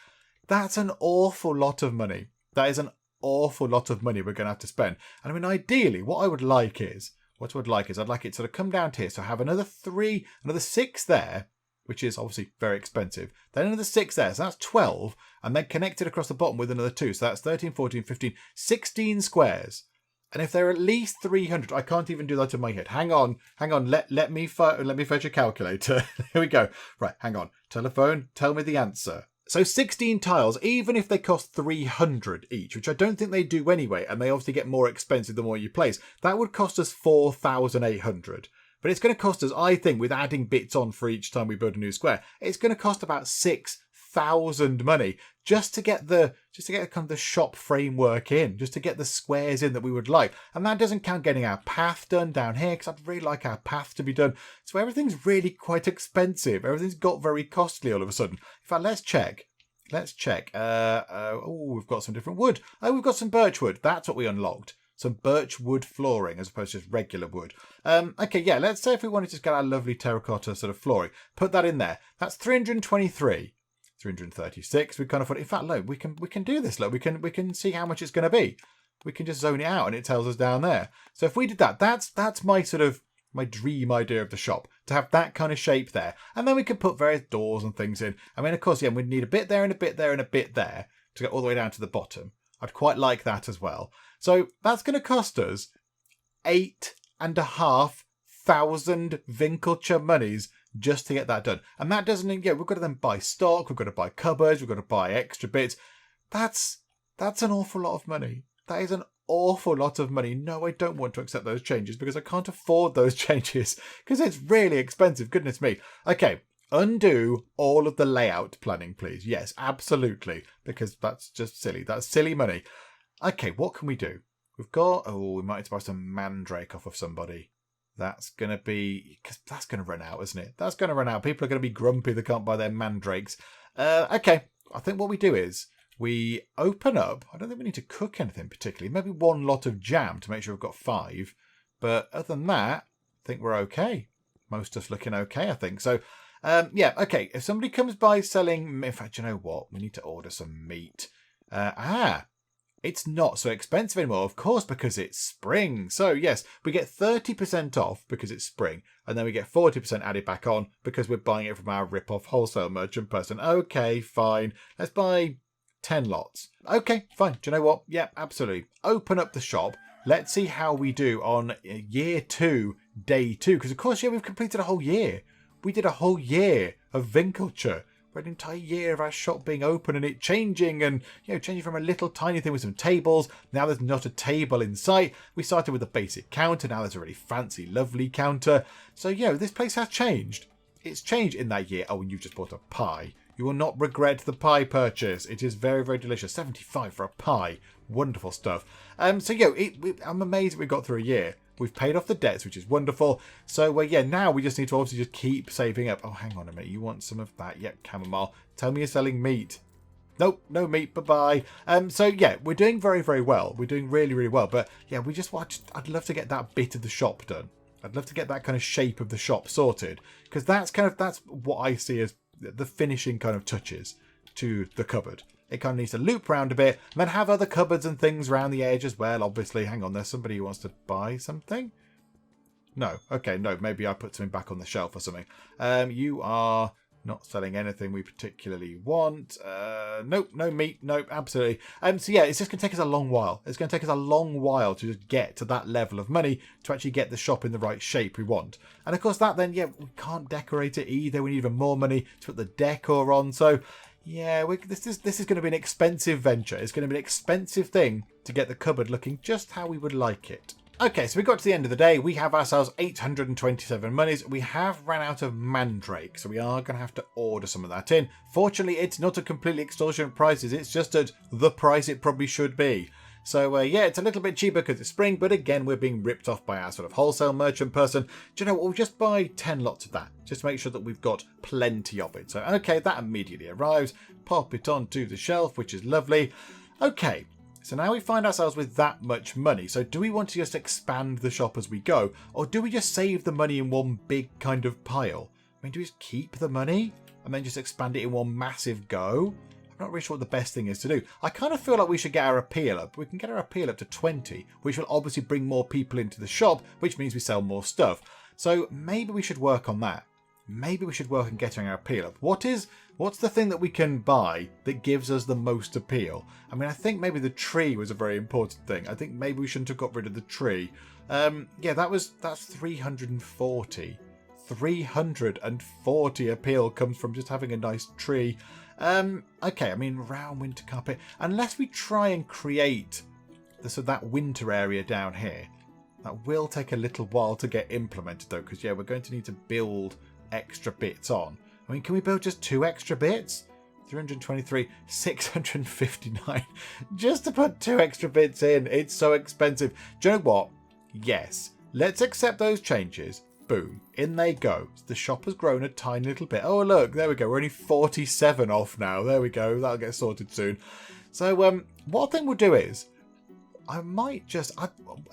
That's an awful lot of money. That is an awful lot of money we're going to have to spend. And I mean, ideally, what I would like is... I'd like it to sort of come down to here. So have another 6 there, which is obviously very expensive. Then another 6 there. So that's 12. And then connected across the bottom with another 2. So that's 13, 14, 15, 16 squares. And if there are at least 300, I can't even do that in my head. Hang on. Let me fetch a calculator. Here we go. Right, hang on. Telephone, tell me the answer. So 16 tiles, even if they cost 300 each, which I don't think they do anyway, and they obviously get more expensive the more you place, that would cost us 4,800. But it's going to cost us, I think, with adding bits on for each time we build a new square, it's going to cost about 6,000 money just to get the kind of the shop framework in, just to get the squares in that we would like. And that doesn't count getting our path done down here, because I'd really like our path to be done. So everything's really quite expensive. Everything's got very costly all of a sudden. In fact, let's check. We've got some different wood. Oh, we've got some birch wood. That's what we unlocked. Some birch wood flooring as opposed to just regular wood. Okay, yeah, let's say if we wanted to get our lovely terracotta sort of flooring, put that in there. That's 323. 336. We kind of thought, in fact, look, we can do this. Look, we can see how much it's going to be. We can just zone it out and it tells us down there. So if we did that, that's my sort of my dream idea of the shop, to have that kind of shape there. And then we could put various doors and things in. I mean, of course, yeah, we'd need a bit there and a bit there and a bit there to get all the way down to the bottom. I'd quite like that as well. So that's going to cost us 8,500 Winkeltje monies just to get that done. And that doesn't, we've got to then buy stock, we've got to buy cupboards, we've got to buy extra bits. That's an awful lot of money. That is an awful lot of money. No, I don't want to accept those changes because I can't afford those changes because it's really expensive. Goodness me. Okay, undo all of the layout planning, please. Yes, absolutely, because that's just silly. That's silly money. Okay, what can we do? We've got, we might need to buy some mandrake off of somebody. That's going to be, because that's going to run out, isn't it? That's going to run out. People are going to be grumpy they can't buy their mandrakes. Okay, I think what we do is we open up. I don't think we need to cook anything particularly. Maybe 1 lot of jam to make sure we've got 5. But other than that, I think we're okay. Most stuff's looking okay, I think. So, yeah, okay. If somebody comes by selling, in fact, you know what? We need to order some meat. It's not so expensive anymore, of course, because it's spring. So, yes, we get 30% off because it's spring, and then we get 40% added back on because we're buying it from our rip-off wholesale merchant person. Okay, fine. Let's buy 10 lots. Okay, fine. Do you know what? Yeah, absolutely. Open up the shop. Let's see how we do on year 2, day 2. Because, of course, yeah, we've completed a whole year. We did a whole year of Winkeltje. An entire year of our shop being open and it changing and, changing from a little tiny thing with some tables. Now there's not a table in sight. We started with a basic counter. Now there's a really fancy, lovely counter. So, this place has changed. It's changed in that year. Oh, and you've just bought a pie. You will not regret the pie purchase. It is very, very delicious. 75 for a pie. Wonderful stuff. So, I'm amazed we got through a year. We've paid off the debts, which is wonderful. So, now we just need to obviously just keep saving up. Oh, hang on a minute. You want some of that? Yep, chamomile. Tell me you're selling meat. Nope, no meat. Bye-bye. So, we're doing very, very well. We're doing really, really well. But, I'd love to get that bit of the shop done. I'd love to get that kind of shape of the shop sorted. Because that's what I see as the finishing kind of touches to the cupboard. It kind of needs to loop around a bit and then have other cupboards and things around the edge as well. Obviously, hang on, there's somebody who wants to buy something. No. Okay, no, maybe I put something back on the shelf or something. You are not selling anything we particularly want. Nope, no meat. Nope, absolutely. So yeah, it's just going to take us a long while. It's going to take us a long while to just get to that level of money to actually get the shop in the right shape we want. And of course that then, yeah, we can't decorate it either. We need even more money to put the decor on. So yeah, this is going to be an expensive venture. It's going to be an expensive thing to get the cupboard looking just how we would like it. Okay, so we got to the end of the day. We have ourselves 827 monies. We have ran out of mandrake, so we are going to have to order some of that in. Fortunately, it's not a completely extortionate prices. It's just at the price it probably should be. So, yeah, it's a little bit cheaper because it's spring, but again, we're being ripped off by our sort of wholesale merchant person. Do you know what? We'll just buy 10 lots of that, just to make sure that we've got plenty of it. So, okay, that immediately arrives. Pop it onto the shelf, which is lovely. Okay. So now we find ourselves with that much money. So do we want to just expand the shop as we go? Or do we just save the money in one big kind of pile? I mean, do we just keep the money and then just expand it in one massive go? I'm not really sure what the best thing is to do. I kind of feel like we should get our appeal up. We can get our appeal up to 20, which will obviously bring more people into the shop, which means we sell more stuff. So maybe we should work on that. Maybe we should work on getting our appeal up. What's the thing that we can buy that gives us the most appeal? I mean, I think maybe the tree was a very important thing. I think maybe we shouldn't have got rid of the tree. Yeah, that's 340. 340 appeal comes from just having a nice tree. Okay, I mean, round winter carpet. Unless we try and create that winter area down here. That will take a little while to get implemented though, because yeah, we're going to need to build extra bits on. I mean, can we build just 2 extra bits? 323, 659. Just to put 2 extra bits in. It's so expensive. Do you know what? Yes. Let's accept those changes. Boom. In they go. The shop has grown a tiny little bit. Oh, look. There we go. We're only 47 off now. There we go. That'll get sorted soon. So, what I think we'll do is, I might just,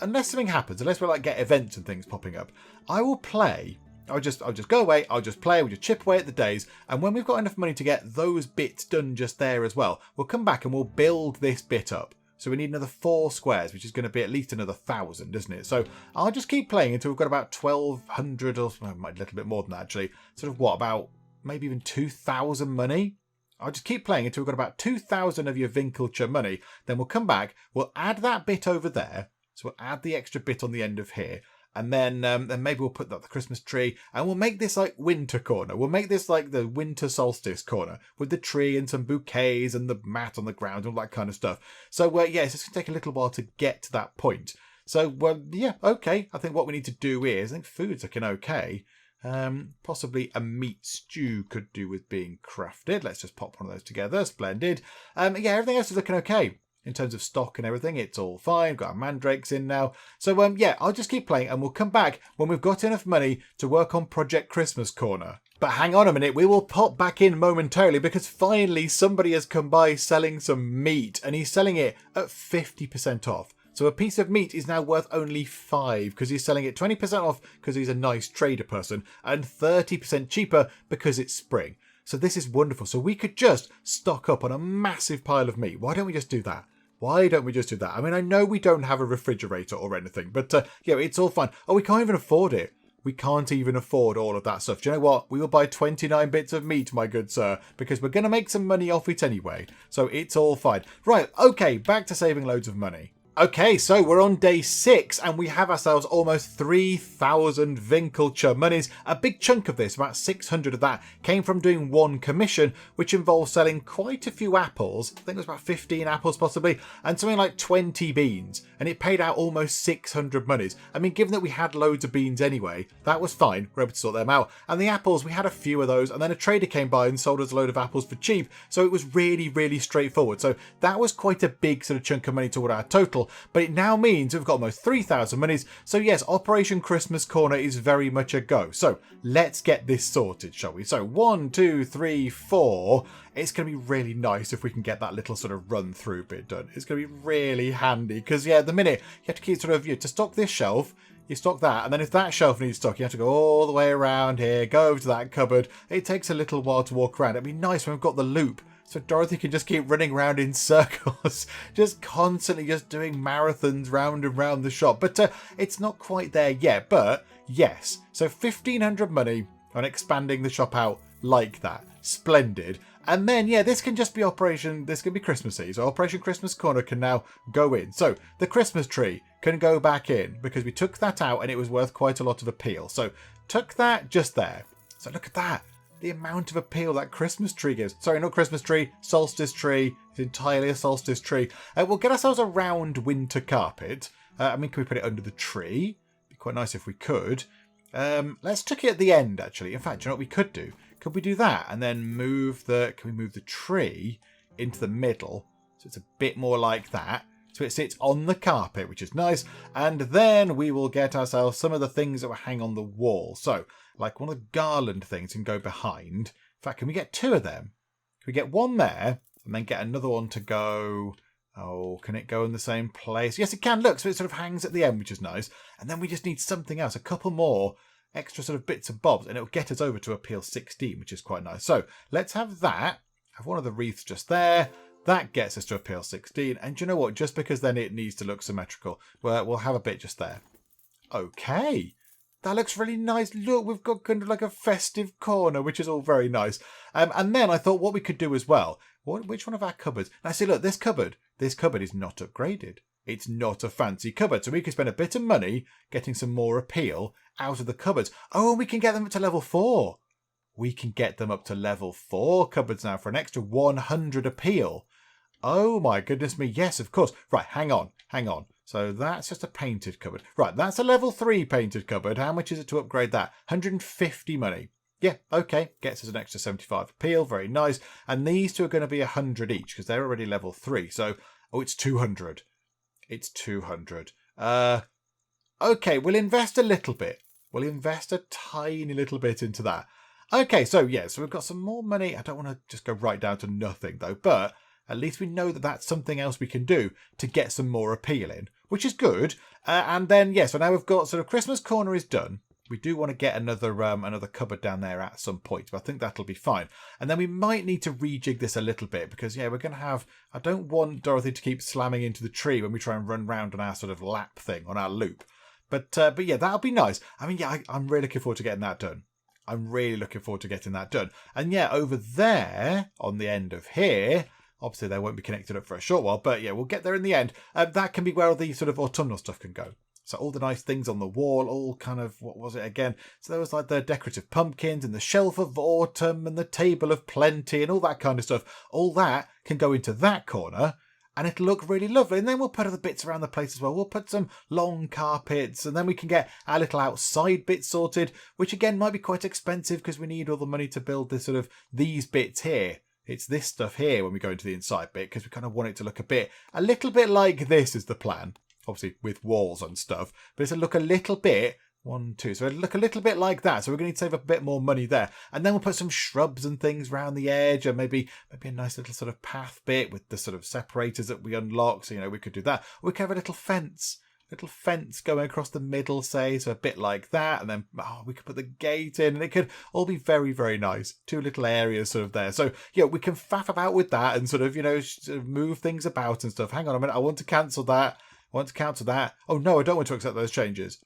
unless something happens, unless we get events and things popping up, I will play. I'll just go away, I'll just play, we'll just chip away at the days, and when we've got enough money to get those bits done just there as well, we'll come back and we'll build this bit up. So we need another 4 squares, which is going to be at least another 1,000, isn't it? So I'll just keep playing until we've got about 1,200 or a little bit more than that actually. Sort of what, about maybe even 2,000 money? I'll just keep playing until we've got about 2,000 of your Winkeltje money. Then we'll come back, we'll add that bit over there. So we'll add the extra bit on the end of here. And then maybe we'll put the Christmas tree and we'll make this like winter corner. We'll make this like the winter solstice corner with the tree and some bouquets and the mat on the ground and all that kind of stuff. So yeah, it's just going to take a little while to get to that point. So yeah, okay. I think what we need to do is, I think food's looking okay. Possibly a meat stew could do with being crafted. Let's just pop one of those together. Splendid. Yeah, everything else is looking okay. In terms of stock and everything, it's all fine. Got our mandrakes in now. So, yeah, I'll just keep playing and we'll come back when we've got enough money to work on Project Christmas Corner. But hang on a minute, we will pop back in momentarily because finally somebody has come by selling some meat and he's selling it at 50% off. So a piece of meat is now worth only 5 because he's selling it 20% off because he's a nice trader person and 30% cheaper because it's spring. So this is wonderful. So we could just stock up on a massive pile of meat. Why don't we just do that? Why don't we just do that? I mean, I know we don't have a refrigerator or anything, but yeah, it's all fine. Oh, we can't even afford it. We can't even afford all of that stuff. Do you know what? We will buy 29 bits of meat, my good sir, because we're going to make some money off it anyway. So it's all fine. Right, okay, back to saving loads of money. Okay, so we're on day 6 and we have ourselves almost 3,000 Winkeltje monies. A big chunk of this, about 600 of that, came from doing one commission, which involves selling quite a few apples. I think it was about 15 apples possibly, and something like 20 beans. And it paid out almost 600 monies. I mean, given that we had loads of beans anyway, that was fine. We're able to sort them out. And the apples, we had a few of those, and then a trader came by and sold us a load of apples for cheap. So it was really, really straightforward. So that was quite a big sort of chunk of money toward our total. But it now means we've got almost 3,000 monies. So yes, Operation Christmas Corner is very much a go. So let's get this sorted, shall we? So 1, 2, 3, 4. It's going to be really nice if we can get that little sort of run through bit done. It's going to be really handy because yeah, at the minute you have to keep sort of, to stock this shelf, you stock that, and then if that shelf needs stock, you have to go all the way around here, go over to that cupboard. It takes a little while to walk around. It'd be nice when we've got the loop So Dorothy can just keep running around in circles, just constantly just doing marathons round and round the shop. But it's not quite there yet. But yes, so 1,500 money on expanding the shop out like that. Splendid. And then, yeah, this can just be this can be Christmassy. So Operation Christmas Corner can now go in. So the Christmas tree can go back in because we took that out and it was worth quite a lot of appeal. So took that just there. So look at that. The amount of appeal that Christmas tree gives. Sorry, not Christmas tree, solstice tree. It's entirely a solstice tree. We'll get ourselves a round winter carpet. Can we put it under the tree? Be quite nice if we could. Let's chuck it at the end, actually. In fact, you know what we could do? Could we do that and then can we move the tree into the middle so it's a bit more like that? So it sits on the carpet, which is nice. And then we will get ourselves some of the things that will hang on the wall. So, like one of the garland things can go behind. In fact, can we get two of them? Can we get one there and then get another one to go... Oh, can it go in the same place? Yes, it can. Look, so it sort of hangs at the end, which is nice. And then we just need something else, a couple more extra sort of bits and bobs, and it'll get us over to appeal 16, which is quite nice. So let's have that. Have one of the wreaths just there. That gets us to appeal 16. And do you know what? Just because then it needs to look symmetrical, we'll have a bit just there. Okay. That looks really nice. Look, we've got kind of like a festive corner, which is all very nice. And then I thought what we could do as well. Which one of our cupboards? Now see, look, this cupboard is not upgraded. It's not a fancy cupboard. So we could spend a bit of money getting some more appeal out of the cupboards. Oh, and we can get them up to level 4. We can get them up to level 4 cupboards now for an extra 100 appeal. Oh my goodness me. Yes, of course. Right, hang on. So that's just a painted cupboard. Right, that's a level 3 painted cupboard. How much is it to upgrade that? 150 money. Yeah, okay. Gets us an extra 75 appeal. Very nice. And these two are going to be 100 each because they're already level 3. So, it's 200. It's 200. Okay, we'll invest a little bit. We'll invest a tiny little bit into that. Okay, so yeah, so we've got some more money. I don't want to just go right down to nothing though, but at least we know that that's something else we can do to get some more appeal in, which is good. And then, yeah, so now we've got sort of Christmas Corner is done. We do want to get another cupboard down there at some point, but I think that'll be fine. And then we might need to rejig this a little bit because, yeah, we're going to have... I don't want Dorothy to keep slamming into the tree when we try and run round on our sort of lap thing, on our loop. But yeah, that'll be nice. I mean, yeah, I'm really looking forward to getting that done. I'm really looking forward to getting that done. And yeah, over there, on the end of here... Obviously, they won't be connected up for a short while, but yeah, we'll get there in the end. That can be where all the sort of autumnal stuff can go. So all the nice things on the wall, all kind of, what was it again? So there was like the decorative pumpkins and the shelf of autumn and the table of plenty and all that kind of stuff. All that can go into that corner and it'll look really lovely. And then we'll put other bits around the place as well. We'll put some long carpets and then we can get our little outside bits sorted, which again might be quite expensive because we need all the money to build this sort of these bits here. It's this stuff here when we go into the inside bit because we kind of want it to look a little bit like this is the plan. Obviously with walls and stuff, but it'll look a little bit, so it'll look a little bit like that. So we're going to need to save up a bit more money there. And then we'll put some shrubs and things around the edge and maybe a nice little sort of path bit with the sort of separators that we unlock. So, you know, we could do that. We could have a little fence going across the middle, say, so a bit like that. And then we could put the gate in and it could all be very, very nice. 2 little areas sort of there. So, yeah, we can faff about with that and sort of, you know, sort of move things about and stuff. Hang on a minute. I want to cancel that. Oh, no, I don't want to accept those changes.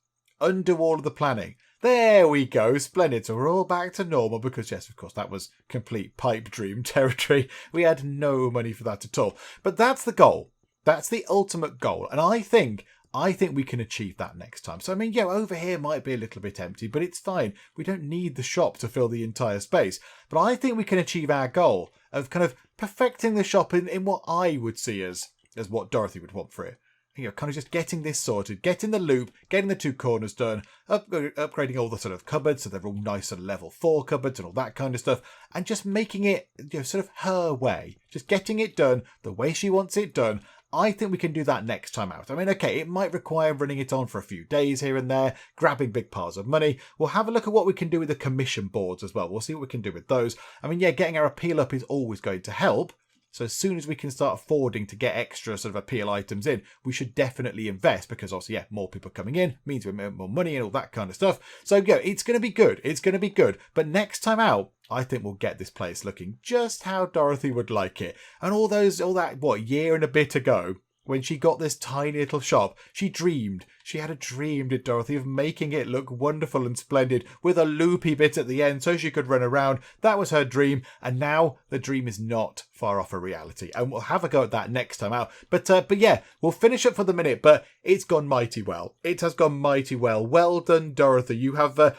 Undo all of the planning. There we go. Splendid. So we're all back to normal because, yes, of course, that was complete pipe dream territory. We had no money for that at all. But that's the goal. That's the ultimate goal. And I think we can achieve that next time. So, I mean, yeah, over here might be a little bit empty, but it's fine. We don't need the shop to fill the entire space. But I think we can achieve our goal of kind of perfecting the shop in what I would see as what Dorothy would want for it. You know, kind of just getting this sorted, getting the loop, getting the 2 corners done, upgrading all the sort of cupboards so they're all nice and level 4 cupboards and all that kind of stuff, and just making it, you know, sort of her way. Just getting it done the way she wants it done. I think we can do that next time out. I mean, okay, it might require running it on for a few days here and there, grabbing big piles of money. We'll have a look at what we can do with the commission boards as well. We'll see what we can do with those. I mean, yeah, getting our appeal up is always going to help. So as soon as we can start affording to get extra sort of appeal items in, we should definitely invest because obviously, yeah, more people coming in means we make more money and all that kind of stuff. So yeah, it's going to be good. It's going to be good. But next time out, I think we'll get this place looking just how Dorothy would like it. And all that year and a bit ago, when she got this tiny little shop, she had a dream, did Dorothy, of making it look wonderful and splendid with a loopy bit at the end so she could run around. That was her dream, and now the dream is not far off a reality. And we'll have a go at that next time out. But yeah, we'll finish up for the minute, but it's gone mighty well. It has gone mighty well. Well done, Dorothy. You have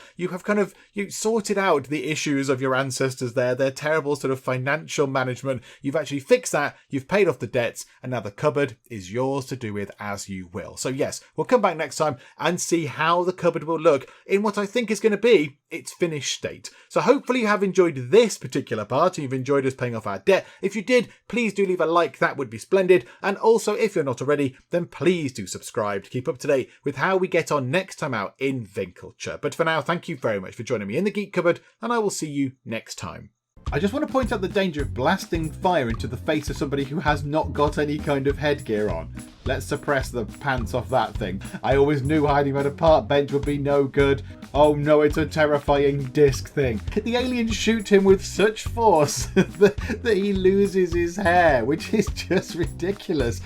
sorted out the issues of your ancestors there, their terrible sort of financial management. You've actually fixed that, you've paid off the debts, and now the cupboard is yours to do with as you will. So yes, we'll come back next time and see how the cupboard will look in what I think is going to be its finished state. So hopefully you have enjoyed this particular part and you've enjoyed us paying off our debt. If you did, please do leave a like, that would be splendid. And also, if you're not already, then please do subscribe to keep up to date with how we get on next time out in Winkeltje. But for now, thank you very much for joining me in the Geek Cupboard, and I will see you next time. I just want to point out the danger of blasting fire into the face of somebody who has not got any kind of headgear on. Let's suppress the pants off that thing. I always knew hiding behind a park bench would be no good. Oh no, it's a terrifying disc thing. The aliens shoot him with such force that he loses his hair, which is just ridiculous.